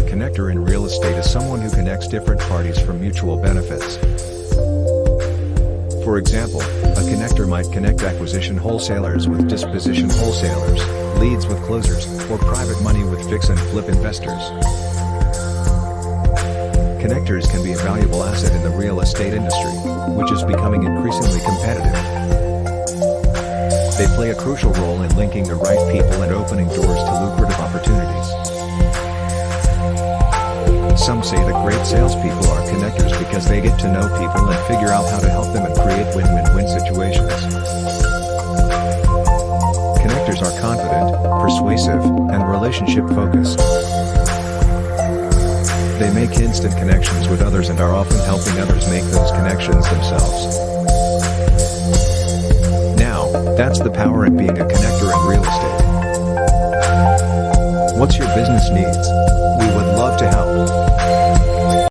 connector in real estate is someone who connects different parties for mutual benefits. For example, a connector might connect acquisition wholesalers with disposition wholesalers, leads with closers, or private money with fix and flip investors. Connectors can be a valuable asset in the real estate industry, which is becoming increasingly competitive. They play a crucial role in linking the right people and opening doors to lucrative opportunities. Some say that great salespeople are connectors because they get to know people and figure out how to help them and create win-win-win situations. Connectors are confident, persuasive, and relationship-focused. They make instant connections with others and are often helping others make those connections themselves. Now, that's the power in being a connector in real estate. What's your business needs? We would